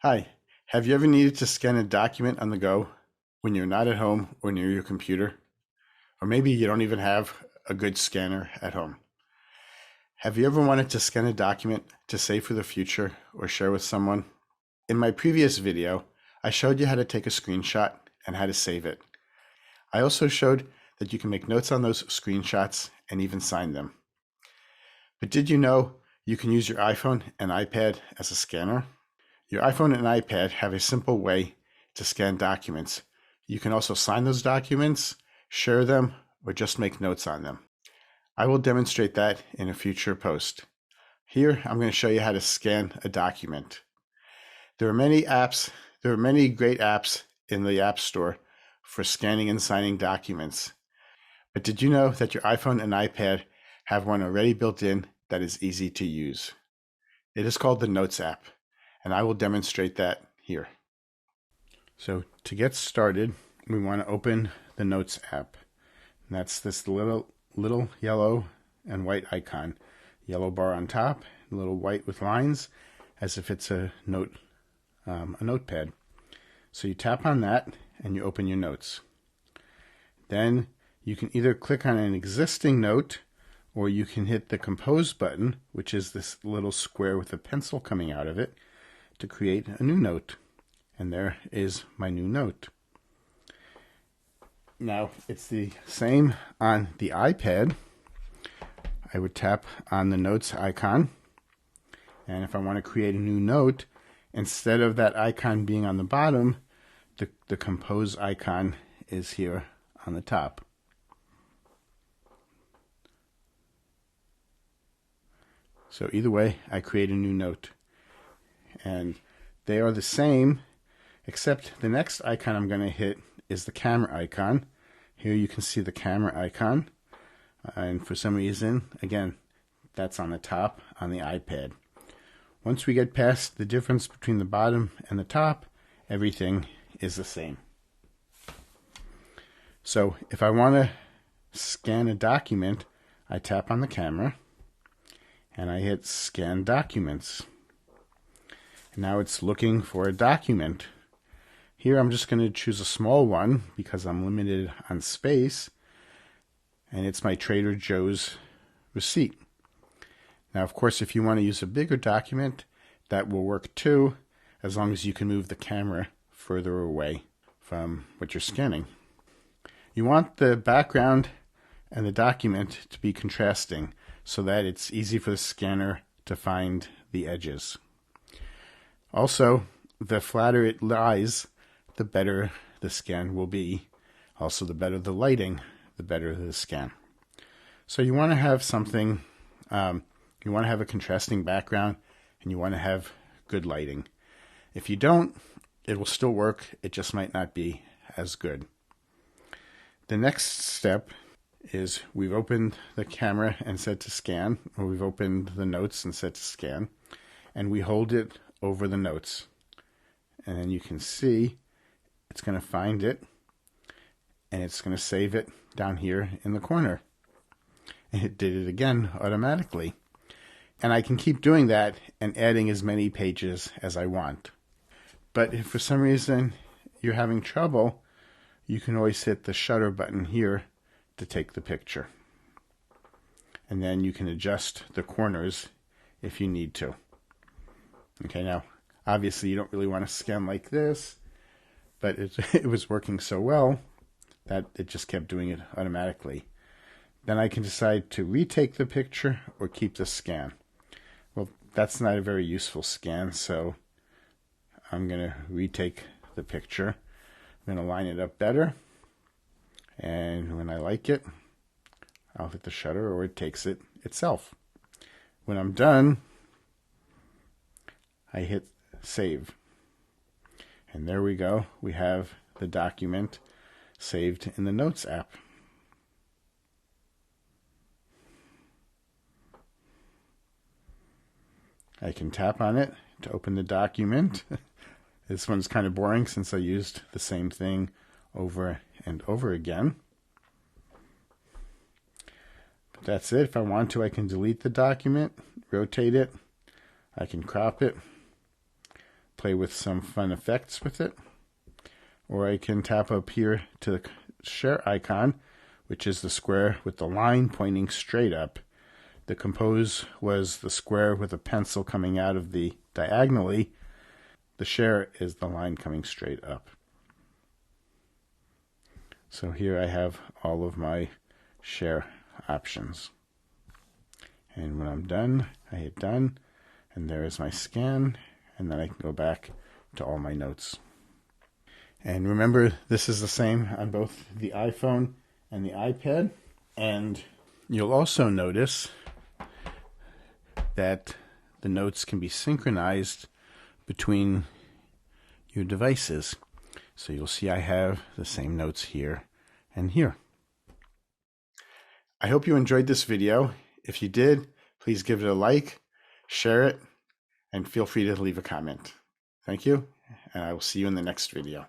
Hi, have you ever needed to scan a document on the go when you're not at home or near your computer? Or maybe you don't even have a good scanner at home. Have you ever wanted to scan a document to save for the future or share with someone? In my previous video, I showed you how to take a screenshot and how to save it. I also showed that you can make notes on those screenshots and even sign them. But did you know you can use your iPhone and iPad as a scanner? Your iPhone and iPad have a simple way to scan documents. You can also sign those documents, share them, or just make notes on them. I will demonstrate that in a future post. Here, I'm going to show you how to scan a document. There are many great apps in the App Store for scanning and signing documents. But did you know that your iPhone and iPad have one already built in that is easy to use? It is called the Notes app, and I will demonstrate that here. So to get started, we want to open the Notes app. And that's this little yellow and white icon. Yellow bar on top, a little white with lines, as if it's a notepad. So you tap on that and you open your notes. Then you can either click on an existing note, or you can hit the Compose button, which is this little square with a pencil coming out of it, to create a new note. And there is my new note. Now, it's the same on the iPad. I would tap on the Notes icon, and if I want to create a new note, instead of that icon being on the bottom, the Compose icon is here on the top. So either way, I create a new note. And they are the same, except the next icon I'm going to hit is the camera icon. Here you can see the camera icon. And for some reason, again, that's on the top on the iPad. Once we get past the difference between the bottom and the top, everything is the same. So if I want to scan a document, I tap on the camera and I hit Scan Documents. And now it's looking for a document. Here I'm just going to choose a small one because I'm limited on space, and it's my Trader Joe's receipt. Now, of course, if you want to use a bigger document, that will work too, as long as you can move the camera further away from what you're scanning. You want the background and the document to be contrasting so that it's easy for the scanner to find the edges. Also, the flatter it lies, the better the scan will be. Also, the better the lighting, the better the scan. So you want to have something, you want to have a contrasting background, and you want to have good lighting. If you don't, it will still work. It just might not be as good. The next step is we've opened the camera and set to scan, or we've opened the notes and set to scan, and we hold it over the notes. And then you can see it's going to find it, and it's going to save it down here in the corner. And it did it again automatically. And I can keep doing that and adding as many pages as I want. But if for some reason you're having trouble, you can always hit the shutter button here to take the picture. And then you can adjust the corners if you need to. Okay, now, obviously you don't really want to scan like this, but it was working so well that it just kept doing it automatically. Then I can decide to retake the picture or keep the scan. Well, that's not a very useful scan, so I'm going to retake the picture. I'm going to line it up better, and when I like it, I'll hit the shutter or it takes it itself. When I'm done, I hit Save. And there we go. We have the document saved in the Notes app. I can tap on it to open the document. This one's kind of boring since I used the same thing over and over again. But that's it. If I want to, I can delete the document, rotate it, I can crop it, play with some fun effects with it. Or I can tap up here to the share icon, which is the square with the line pointing straight up. The compose was the square with a pencil coming out of the diagonally. The share is the line coming straight up. So here I have all of my share options. And when I'm done, I hit done, and there is my scan, and then I can go back to all my notes. And remember, this is the same on both the iPhone and the iPad. And you'll also notice that the notes can be synchronized between your devices. So you'll see I have the same notes here and here. I hope you enjoyed this video. If you did, please give it a like, share it, and feel free to leave a comment. Thank you, and I will see you in the next video.